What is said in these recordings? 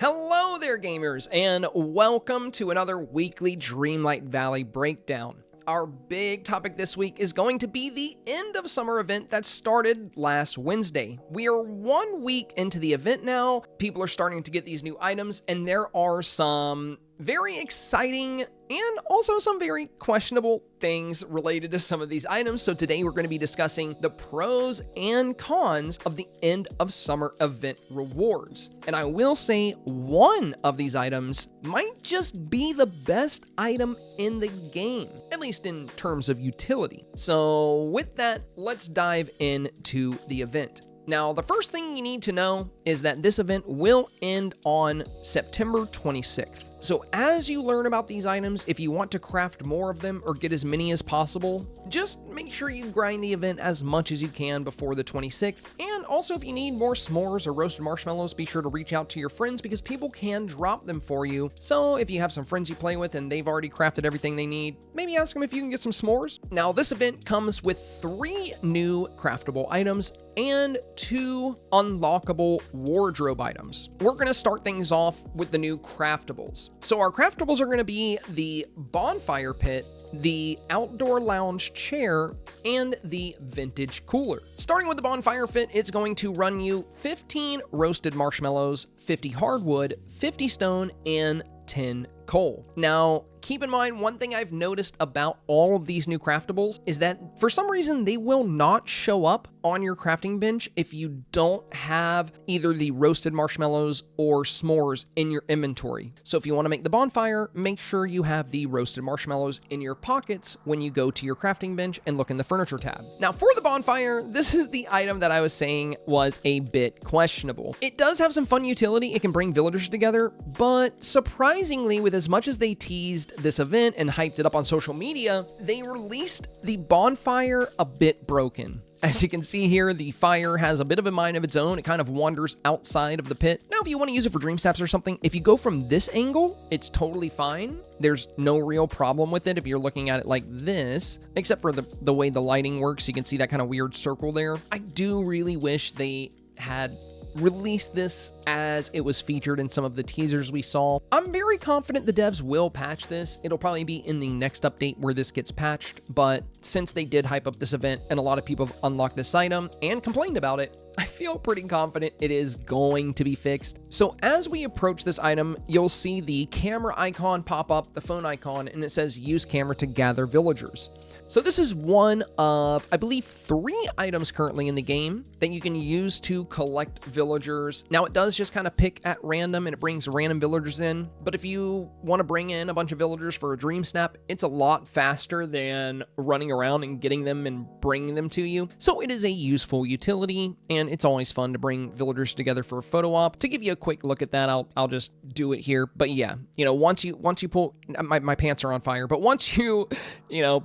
Hello there, gamers, and welcome to another weekly Dreamlight Valley breakdown. Our big topic this week is going to be the end of summer event that started last Wednesday. We are 1 week into the event now. People are starting to get these new items, and there are some very exciting and also some very questionable things related to some of these items. So today we're going to be discussing the pros and cons of the end of summer event rewards. And I will say one of these items might just be the best item in the game, at least in terms of utility. So with that, let's dive into the event. Now, the first thing you need to know is that this event will end on September 26th. So as you learn about these items, if you want to craft more of them or get as many as possible, just make sure you grind the event as much as you can before the 26th. And also, if you need more s'mores or roasted marshmallows, be sure to reach out to your friends because people can drop them for you. So if you have some friends you play with and they've already crafted everything they need, maybe ask them if you can get some s'mores. Now, this event comes with 3 new craftable items and 2 unlockable wardrobe items. We're going to start things off with the new craftables. So our craftables are going to be the bonfire pit, the outdoor lounge chair, and the vintage cooler. Starting with the bonfire pit, it's going to run you 15 roasted marshmallows, 50 hardwood, 50 stone, and 10 coal. Now, keep in mind, one thing I've noticed about all of these new craftables is that for some reason they will not show up on your crafting bench if you don't have either the roasted marshmallows or s'mores in your inventory. So if you want to make the bonfire, make sure you have the roasted marshmallows in your pockets when you go to your crafting bench and look in the furniture tab. Now for the bonfire, this is the item that I was saying was a bit questionable. It does have some fun utility. It can bring villagers together, but surprisingly, with as much as they teased this event and hyped it up on social media, they released the bonfire a bit broken. As you can see here, the fire has a bit of a mind of its own. It kind of wanders outside of the pit. Now, if you want to use it for Dreamsnaps or something, if you go from this angle, it's totally fine. There's no real problem with it if you're looking at it like this, except for the way the lighting works. You can see that kind of weird circle there. I do really wish they had released this as it was featured in some of the teasers we saw. I'm very confident the devs will patch this. It'll probably be in the next update where this gets patched, but since they did hype up this event and a lot of people have unlocked this item and complained about it, I feel pretty confident it is going to be fixed. So as we approach this item, you'll see the camera icon pop up, the phone icon, and it says use camera to gather villagers. So this is one of, I believe, 3 items currently in the game that you can use to collect villagers. Now it does just kind of pick at random and it brings random villagers in, but if you want to bring in a bunch of villagers for a Dreamsnap, it's a lot faster than running around and getting them and bringing them to you. So it is a useful utility, and it's always fun to bring villagers together for a photo op. To give you a quick look at that, I'll just do it here. But yeah, you know, once you pull, my pants are on fire, but once you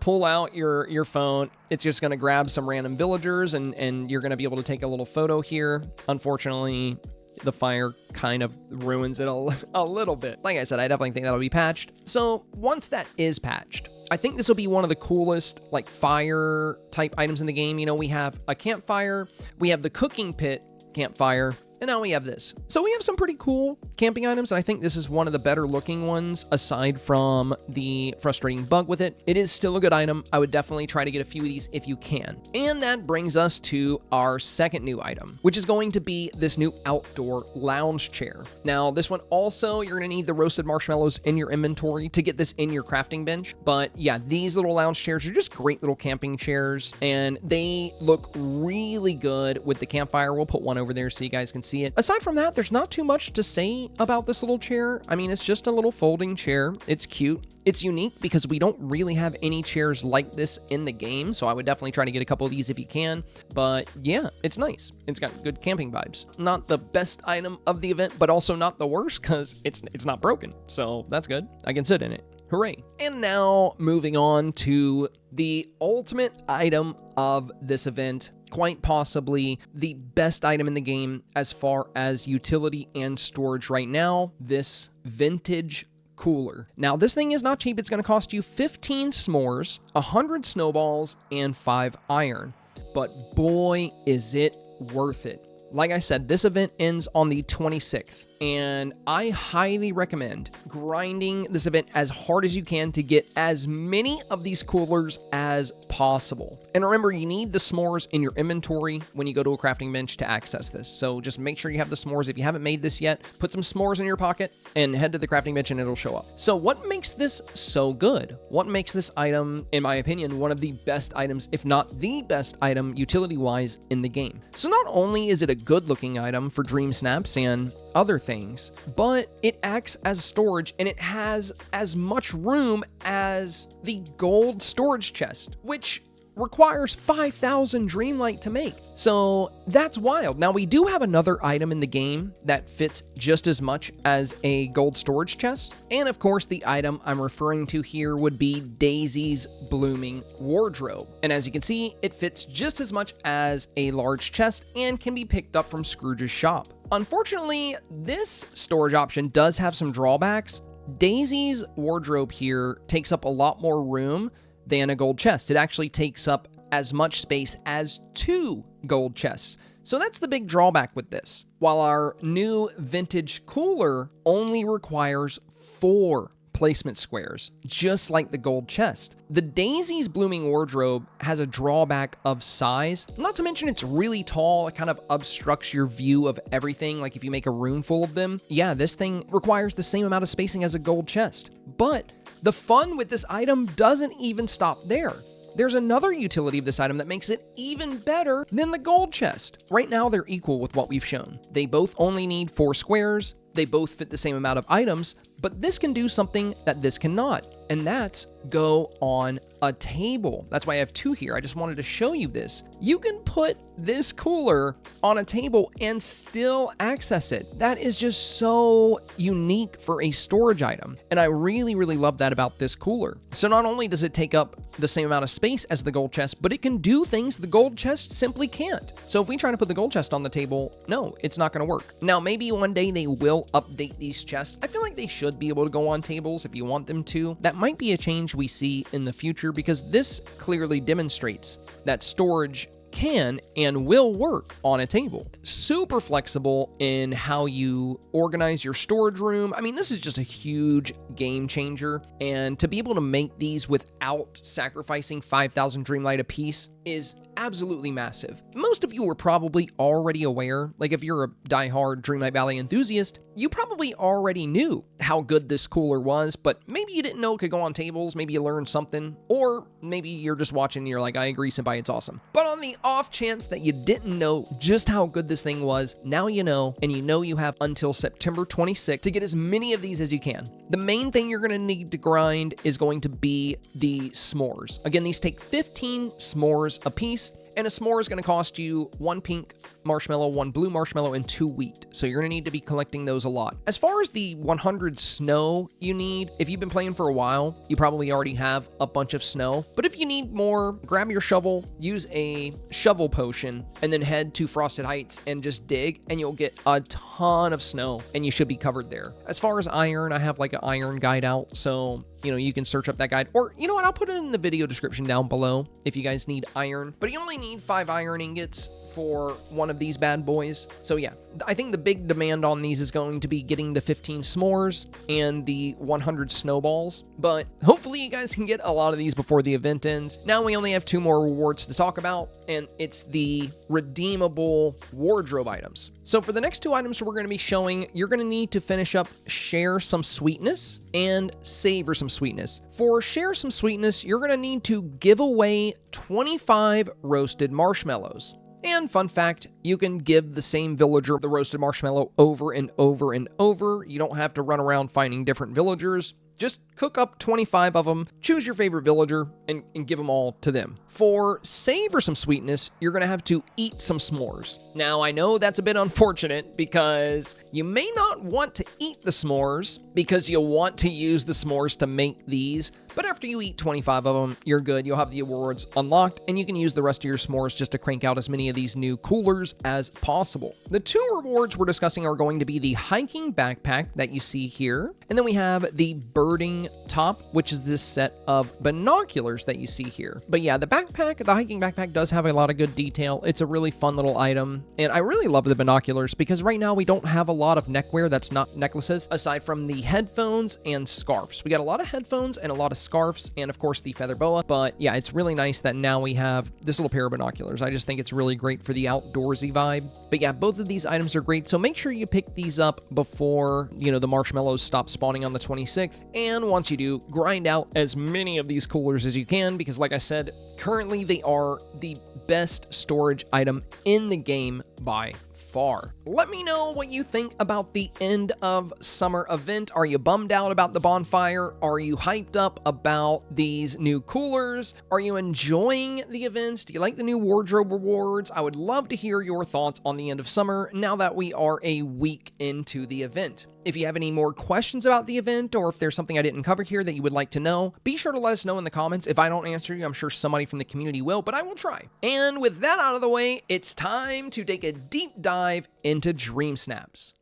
pull out your phone, it's just going to grab some random villagers and you're going to be able to take a little photo here. Unfortunately, the fire kind of ruins it a little bit. Like I said, I definitely think that'll be patched. So once that is patched, I think this will be one of the coolest like fire type items in the game. You know, we have a campfire, we have the cooking pit campfire, and now we have this. So we have some pretty cool camping items, and I think this is one of the better looking ones aside from the frustrating bug with it. It is still a good item. I would definitely try to get a few of these if you can. And that brings us to our second new item, which is going to be this new outdoor lounge chair. Now, this one also, you're gonna need the roasted marshmallows in your inventory to get this in your crafting bench. But yeah, these little lounge chairs are just great little camping chairs, and they look really good with the campfire. We'll put one over there so you guys can see it. Aside from that, there's not too much to say about this little chair. I mean, it's just a little folding chair. It's cute. It's unique because we don't really have any chairs like this in the game, so I would definitely try to get a couple of these if you can. But yeah, it's nice. It's got good camping vibes. Not the best item of the event, but also not the worst because it's not broken. So that's good. I can sit in it. Hooray. And now moving on to the ultimate item of this event, quite possibly the best item in the game as far as utility and storage right now, this vintage cooler. Now, this thing is not cheap. It's going to cost you 15 s'mores, 100 snowballs, and 5 iron. But boy, is it worth it. Like I said, this event ends on the 26th. and I highly recommend grinding this event as hard as you can to get as many of these coolers as possible. And remember, you need the s'mores in your inventory when you go to a crafting bench to access this. So just make sure you have the s'mores. If you haven't made this yet, put some s'mores in your pocket and head to the crafting bench and it'll show up. So what makes this so good? What makes this item, in my opinion, one of the best items, if not the best item utility-wise in the game? So not only is it a good-looking item for Dreamsnaps and other things, but it acts as storage and it has as much room as the gold storage chest, which requires 5,000 Dreamlight to make. So that's wild. Now we do have another item in the game that fits just as much as a gold storage chest. And of course, the item I'm referring to here would be Daisy's blooming wardrobe. And as you can see, it fits just as much as a large chest and can be picked up from Scrooge's shop. Unfortunately, this storage option does have some drawbacks. Daisy's wardrobe here takes up a lot more room than a gold chest. It actually takes up as much space as 2 gold chests. So that's the big drawback with this. While our new vintage cooler only requires 4 placement squares, just like the gold chest. The Daisy's blooming wardrobe has a drawback of size, not to mention it's really tall. It kind of obstructs your view of everything. Like if you make a room full of them, yeah, this thing requires the same amount of spacing as a gold chest. But the fun with this item doesn't even stop there. There's another utility of this item that makes it even better than the gold chest. Right now, they're equal with what we've shown. They both only need 4 squares. They both fit the same amount of items, but this can do something that this cannot, and that's go on a table. That's why I have 2 here. I just wanted to show you this. You can put this cooler on a table and still access it. That is just so unique for a storage item, and I really, really love that about this cooler. So not only does it take up the same amount of space as the gold chest, but it can do things the gold chest simply can't. So if we try to put the gold chest on the table, no, it's not going to work. Now, maybe one day they will update these chests. I feel like they should be able to go on tables if you want them to. That might be a change we see in the future, because this clearly demonstrates that storage can and will work on a table. Super flexible in how you organize your storage room. I mean, this is just a huge game changer, and to be able to make these without sacrificing 5,000 Dreamlight apiece is absolutely massive. Most of you are probably already aware, like if you're a diehard Dreamlight Valley enthusiast, you probably already knew how good this cooler was, but maybe you didn't know it could go on tables, maybe you learned something, or maybe you're just watching and you're like, I agree, Senpai, it's awesome. But on the off chance that you didn't know just how good this thing was, now you know, and you know you have until September 26th to get as many of these as you can. The main thing you're going to need to grind is going to be the s'mores. Again, these take 15 s'mores a piece. And a s'more is going to cost you 1 pink marshmallow, 1 blue marshmallow, and 2 wheat. So you're going to need to be collecting those a lot. As far as the 100 snow you need, if you've been playing for a while, you probably already have a bunch of snow. But if you need more, grab your shovel, use a shovel potion, and then head to Frosted Heights and just dig, and you'll get a ton of snow, and you should be covered there. As far as iron, I have like an iron guide out, so you can search up that guide. Or you know what, I'll put it in the video description down below if you guys need iron. But you only need 5 iron ingots for one of these bad boys. So yeah, I think the big demand on these is going to be getting the 15 s'mores and the 100 snowballs. But hopefully you guys can get a lot of these before the event ends. Now we only have 2 more rewards to talk about, and it's the redeemable wardrobe items. So for the next 2 items we're going to be showing, you're going to need to finish up Share Some Sweetness and Savor Some Sweetness. For Share Some Sweetness, you're going to need to give away 25 roasted marshmallows. And fun fact, you can give the same villager the roasted marshmallow over and over and over. You don't have to run around finding different villagers. Just cook up 25 of them, choose your favorite villager, and give them all to them. For Savor Some Sweetness, you're going to have to eat some s'mores. Now, I know that's a bit unfortunate because you may not want to eat the s'mores because you'll want to use the s'mores to make these. But after you eat 25 of them, you're good. You'll have the awards unlocked, and you can use the rest of your s'mores just to crank out as many of these new coolers as possible. The 2 rewards we're discussing are going to be the hiking backpack that you see here, and then we have the birding top, which is this set of binoculars that you see here. But yeah, the hiking backpack does have a lot of good detail. It's a really fun little item, and I really love the binoculars because right now we don't have a lot of neckwear that's not necklaces, aside from the headphones and scarves. We got a lot of headphones and a lot of scarves, and of course the feather boa. But yeah, it's really nice that now we have this little pair of binoculars. I just think it's really great for the outdoorsy vibe. But yeah, both of these items are great, so make sure you pick these up before, you know, the marshmallows stop spawning on the 26th. And once you do, grind out as many of these coolers as you can, because like I said, currently they are the best storage item in the game by far. Let me know what you think about the end of summer event. Are you bummed out about the bonfire? Are you hyped up about these new coolers? Are you enjoying the events? Do you like the new wardrobe rewards? I would love to hear your thoughts on the end of summer now that we are a week into the event. If you have any more questions about the event, or if there's something I didn't cover here that you would like to know, be sure to let us know in the comments. If I don't answer you, I'm sure somebody from the community will, but I will try. And with that out of the way, it's time to take a deep dive into Dreamsnaps.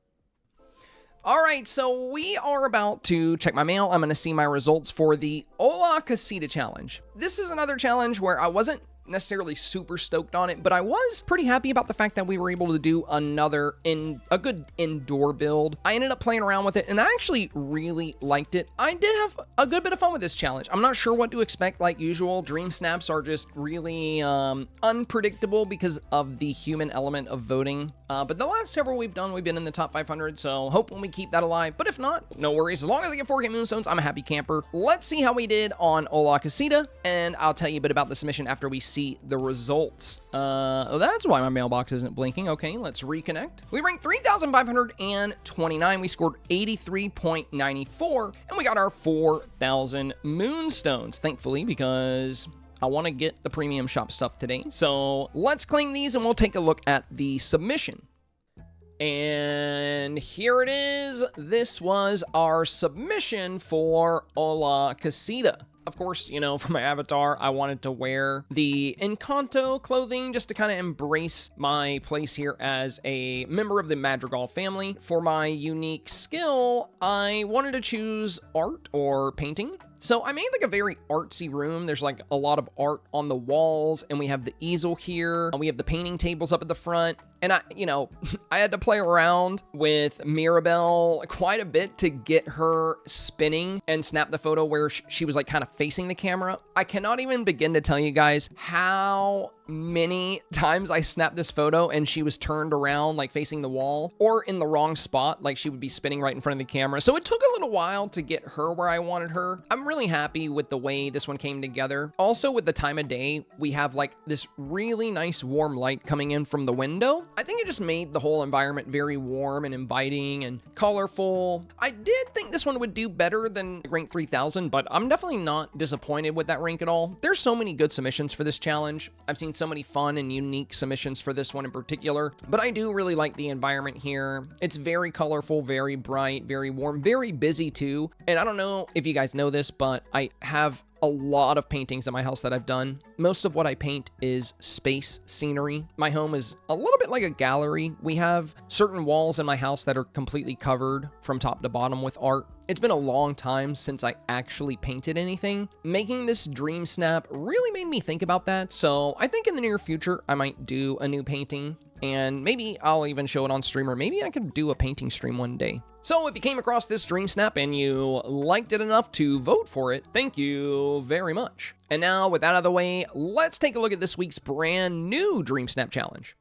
All right, so we are about to check my mail. I'm going to see my results for the Hola Casita challenge. This is another challenge where I wasn't necessarily super stoked on it, but I was pretty happy about the fact that we were able to do a good indoor build. I ended up playing around with it, and I actually really liked it. I did have a good bit of fun with this challenge. I'm not sure what to expect. Like usual, Dreamsnaps are just really unpredictable because of the human element of voting. But the last several we've done, we've been in the top 500, so hoping we keep that alive. But if not, no worries. As long as I get 4K Moonstones, I'm a happy camper. Let's see how we did on Hola Casita, and I'll tell you a bit about the submission after we see the results. That's why my mailbox isn't blinking. Okay, let's reconnect. We ranked 3,529. We scored 83.94, and we got our 4,000 Moonstones, thankfully, because I want to get the premium shop stuff today. So let's claim these, and we'll take a look at the submission. And here it is. This was our submission for Hola Casita. Of course, you know, for my avatar, I wanted to wear the Encanto clothing just to kind of embrace my place here as a member of the Madrigal family. For my unique skill, I wanted to choose art or painting. So I made like a very artsy room. There's like a lot of art on the walls, and we have the easel here. We have the painting tables up at the front. And I had to play around with Mirabelle quite a bit to get her spinning and snap the photo where she was like kind of facing the camera. I cannot even begin to tell you guys how many times I snapped this photo and she was turned around like facing the wall or in the wrong spot, like she would be spinning right in front of the camera. So it took a little while to get her where I wanted her. I'm really happy with the way this one came together. Also, with the time of day, we have like this really nice warm light coming in from the window. I think it just made the whole environment very warm and inviting and colorful. I did think this one would do better than rank 3000, but I'm definitely not disappointed with that rank at all. There's so many good submissions for this challenge. I've seen so many fun and unique submissions for this one in particular, but I do really like the environment here. It's very colorful, very bright, very warm, very busy too. And I don't know if you guys know this, but I have a lot of paintings in my house that I've done. Most of what I paint is space scenery. My home is a little bit like a gallery. We have certain walls in my house that are completely covered from top to bottom with art. It's been a long time since I actually painted anything. Making this Dreamsnap really made me think about that, so I think in the near future I might do a new painting, and maybe I'll even show it on stream, or maybe I could do a painting stream one day. So if you came across this Dreamsnap and you liked it enough to vote for it, thank you very much. And now, with that out of the way, let's take a look at this week's brand new Dreamsnap challenge.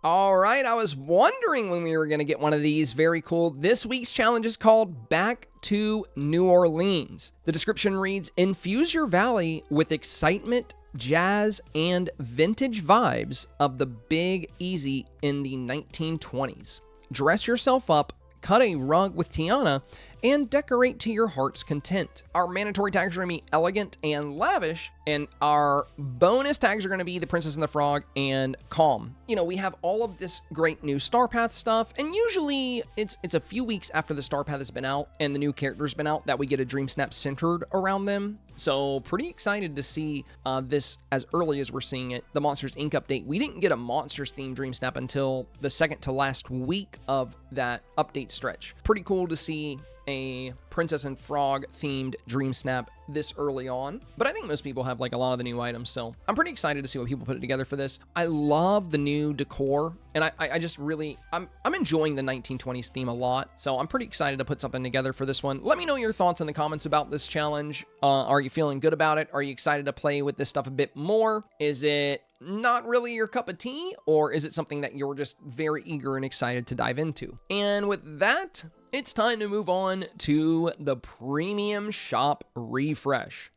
All right, I was wondering when we were going to get one of these. Very cool. This week's challenge is called Back to New Orleans. The description reads, infuse your valley with excitement, jazz, and vintage vibes of the Big Easy in the 1920s. Dress yourself up, cut a rug with Tiana, and decorate to your heart's content. Our mandatory tags are going to be elegant and lavish, and our bonus tags are going to be the Princess and the Frog and calm. You know, we have all of this great new StarPath stuff, and usually it's a few weeks after the StarPath has been out and the new character's been out that we get a Dreamsnap centered around them. So pretty excited to see this as early as we're seeing it. The Monsters Inc. update, we didn't get a Monsters themed Dreamsnap until the second to last week of that update stretch. Pretty cool to see a Princess and Frog themed Dreamsnap this early on, but I think most people have like a lot of the new items, so I'm pretty excited to see what people put together for this. I love the new decor, and I just really, I'm enjoying the 1920s theme a lot, so I'm pretty excited to put something together for this one. Let me know your thoughts in the comments about this challenge. Are you feeling good about it? Are you excited to play with this stuff a bit more? Is it not really your cup of tea, or is it something that you're just very eager and excited to dive into? And with that, it's time to move on to the premium shop refresh.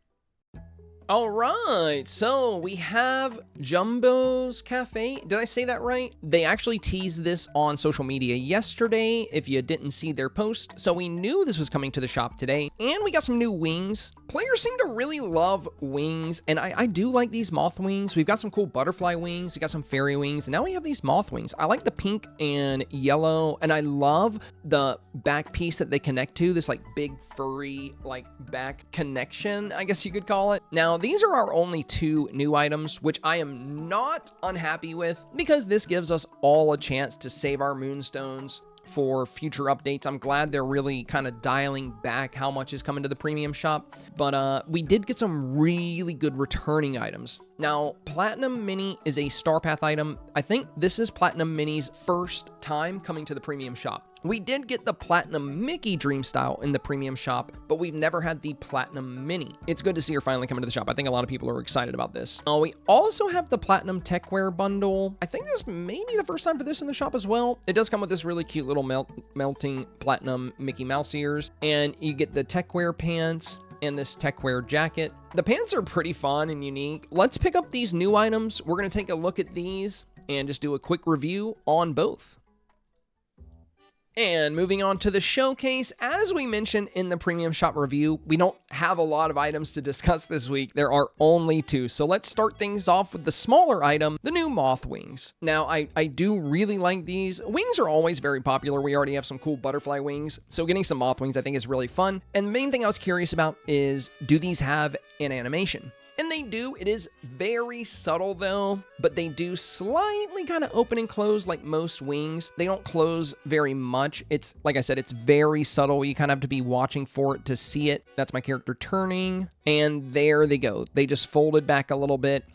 All right, so we have Jumbo's Cafe. Did I say that right? They actually teased this on social media yesterday, if you didn't see their post, so we knew this was coming to the shop today. And we got some new wings. Players seem to really love wings, and I do like these moth wings. We've got some cool butterfly wings, we got some fairy wings, and now we have these moth wings. I like the pink and yellow, and I love the back piece that they connect to, this like big furry like back connection, I guess you could call it. Now, these are our only two new items, which I am not unhappy with, because this gives us all a chance to save our moonstones for future updates. I'm glad they're really kind of dialing back how much is coming to the premium shop, but we did get some really good returning items. Now, Platinum Mini is a StarPath item. I think this is Platinum Mini's first time coming to the premium shop. We did get the Platinum Mickey Dream Style in the premium shop, but we've never had the Platinum Mini. It's good to see her finally coming to the shop. I think a lot of people are excited about this. We also have the Platinum Techwear bundle. I think this may be the first time for this in the shop as well. It does come with this really cute little melting Platinum Mickey Mouse ears, and you get the Techwear pants and this Techwear jacket. The pants are pretty fun and unique. Let's pick up these new items. We're going to take a look at these and just do a quick review on both. And moving on to the showcase, as we mentioned in the premium shop review, we don't have a lot of items to discuss this week. There are only two. So let's start things off with the smaller item, the new moth wings. Now, I do really like these. Wings are always very popular. We already have some cool butterfly wings, so getting some moth wings I think is really fun. And the main thing I was curious about is, do these have an animation? And they do. It is very subtle though, but they do slightly kind of open and close like most wings. They don't close very much. It's, like I said, it's very subtle. You kind of have to be watching for it to see it. That's my character turning, and there they go. They just folded back a little bit,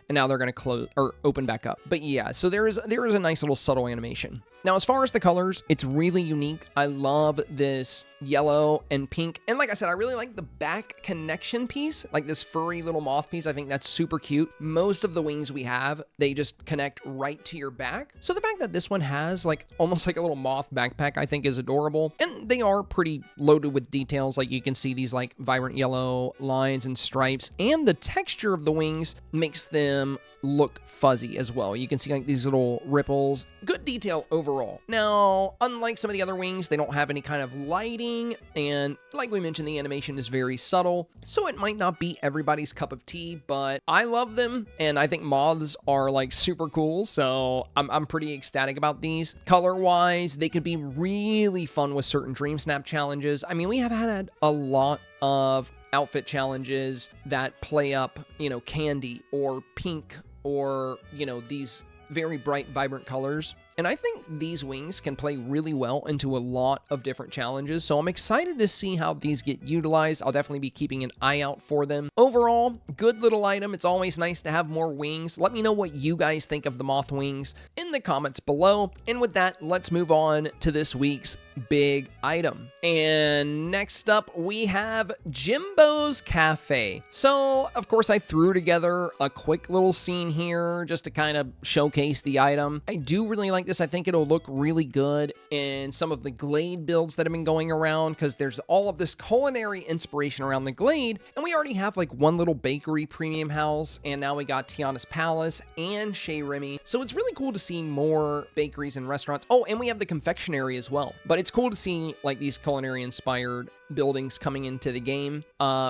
and now they're going to close or open back up. But yeah, so there is a nice little subtle animation. Now, as far as the colors, it's really unique. I love this yellow and pink. And like I said, I really like the back connection piece, like this furry little moth piece. I think that's super cute. Most of the wings we have, they just connect right to your back. So the fact that this one has like almost like a little moth backpack, I think is adorable. And they are pretty loaded with details. Like you can see these like vibrant yellow lines and stripes, and the texture of the wings makes them look fuzzy as well. You can see like these little ripples. Good detail overall. Now, unlike some of the other wings, they don't have any kind of lighting, and like we mentioned, the animation is very subtle, so it might not be everybody's cup of tea, but I love them, and I think moths are like super cool, so I'm pretty ecstatic about these. Color-wise, they could be really fun with certain Dreamsnap challenges. I mean, we have had a lot of outfit challenges that play up, you know, candy or pink or, you know, these very bright, vibrant colors. And I think these wings can play really well into a lot of different challenges, so I'm excited to see how these get utilized. I'll definitely be keeping an eye out for them. Overall, good little item. It's always nice to have more wings. Let me know what you guys think of the moth wings in the comments below. And with that, let's move on to this week's big item. And next up, we have Jimbo's Cafe. So, of course, I threw together a quick little scene here just to kind of showcase the item. I do really like this. I think it'll look really good in some of the Glade builds that have been going around, because there's all of this culinary inspiration around the Glade, and we already have like one little bakery premium house, and now we got Tiana's Palace and Chez Remy, so it's really cool to see more bakeries and restaurants. Oh, and we have the confectionery as well, but it's cool to see like these culinary inspired buildings coming into the game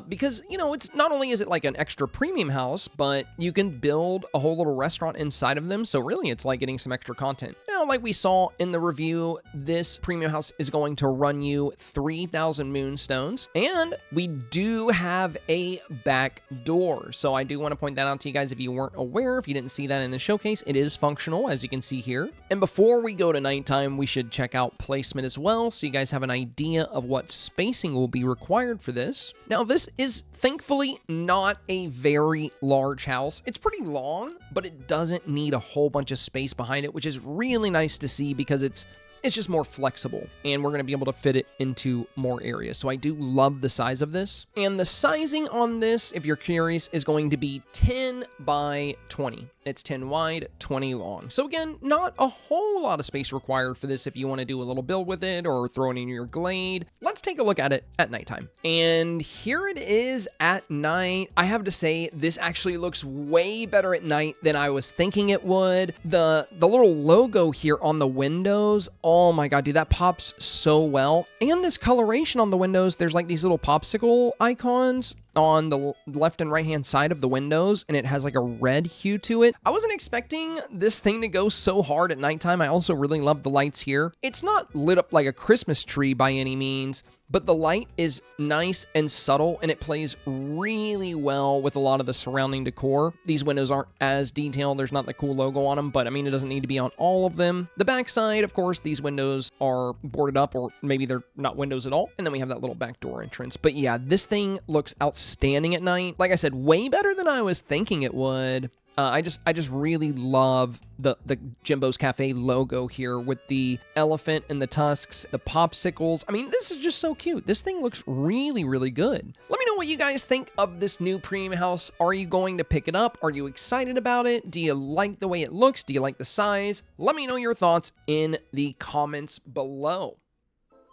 because, you know, it's not only is it like an extra premium house, but you can build a whole little restaurant inside of them. So really it's like getting some extra content. Now, like we saw in the review, this premium house is going to run you 3,000 moonstones, and we do have a back door. So I do want to point that out to you guys if you weren't aware, if you didn't see that in the showcase. It is functional, as you can see here. And before we go to nighttime, we should check out placement as well, so you guys have an idea of what spacing will be required for this. Now, this is thankfully not a very large house. It's pretty long, but it doesn't need a whole bunch of space behind it, which is really nice to see because it's just more flexible, and we're going to be able to fit it into more areas. So I do love the size of this. And the sizing on this, if you're curious, is going to be 10 by 20. It's 10 wide, 20 long. So again, not a whole lot of space required for this if you want to do a little build with it or throw it in your glade. Let's take a look at it at nighttime. And here it is at night. I have to say, this actually looks way better at night than I was thinking it would. The little logo here on the windows, oh my god, dude, that pops so well. And this coloration on the windows, there's like these little popsicle icons on the left and right hand side of the windows, and it has like a red hue to it. I wasn't expecting this thing to go so hard at nighttime. I also really love the lights here. It's not lit up like a Christmas tree by any means, but the light is nice and subtle, and it plays really well with a lot of the surrounding decor. These windows aren't as detailed. There's not the cool logo on them, but I mean, it doesn't need to be on all of them. The backside, of course, these windows are boarded up, or maybe they're not windows at all. And then we have that little back door entrance. But yeah, this thing looks outstanding at night. Like I said, way better than I was thinking it would. I just really love the Jimbo's Cafe logo here with the elephant and the tusks, the popsicles. I mean, this is just so cute. This thing looks really, really good. Let me know what you guys think of this new premium house. Are you going to pick it up? Are you excited about it? Do you like the way it looks? Do you like the size? Let me know your thoughts in the comments below.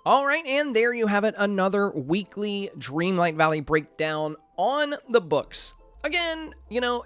All right, and there you have it. Another weekly Dreamlight Valley breakdown on the books. Again, you know,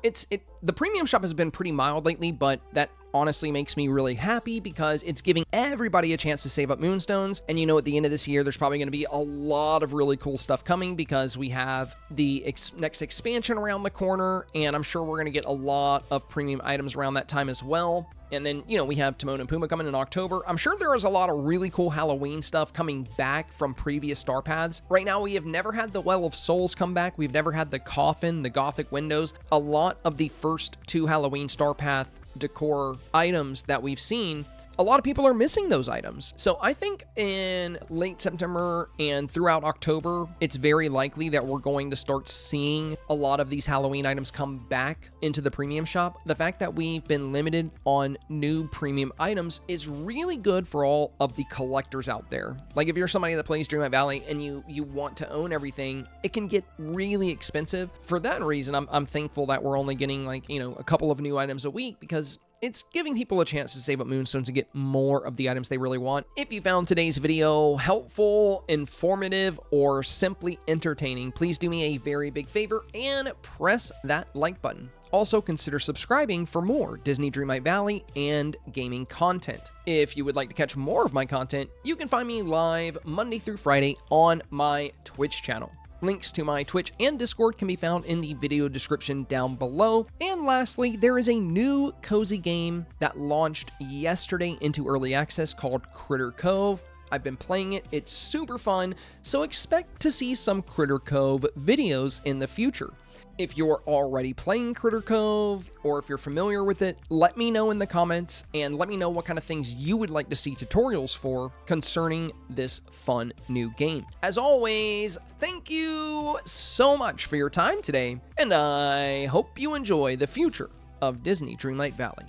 the premium shop has been pretty mild lately, but that honestly makes me really happy because it's giving everybody a chance to save up moonstones. And you know, at the end of this year, there's probably going to be a lot of really cool stuff coming because we have the next expansion around the corner, and I'm sure we're going to get a lot of premium items around that time as well. And then, you know, we have Timon and Pumbaa coming in October. I'm sure there is a lot of really cool Halloween stuff coming back from previous star paths. Right now, we have never had the Well of Souls come back. We've never had the coffin, the Gothic windows. A lot of the first two Halloween star path decor items that we've seen, a lot of people are missing those items. So I think in late September and throughout October, it's very likely that we're going to start seeing a lot of these Halloween items come back into the premium shop. The fact that we've been limited on new premium items is really good for all of the collectors out there. Like if you're somebody that plays Dreamlight Valley and you want to own everything, it can get really expensive. For that reason, I'm thankful that we're only getting like, you know, a couple of new items a week because it's giving people a chance to save up moonstones and get more of the items they really want. If you found today's video helpful, informative, or simply entertaining, please do me a very big favor and press that like button. Also, consider subscribing for more Disney Dreamlight Valley and gaming content. If you would like to catch more of my content, you can find me live Monday through Friday on my Twitch channel. Links to my Twitch and Discord can be found in the video description down below. And lastly, there is a new cozy game that launched yesterday into early access called Critter Cove. I've been playing it, it's super fun, so expect to see some Critter Cove videos in the future. If you're already playing Critter Cove, or if you're familiar with it, let me know in the comments, and let me know what kind of things you would like to see tutorials for concerning this fun new game. As always, thank you so much for your time today, and I hope you enjoy the future of Disney Dreamlight Valley.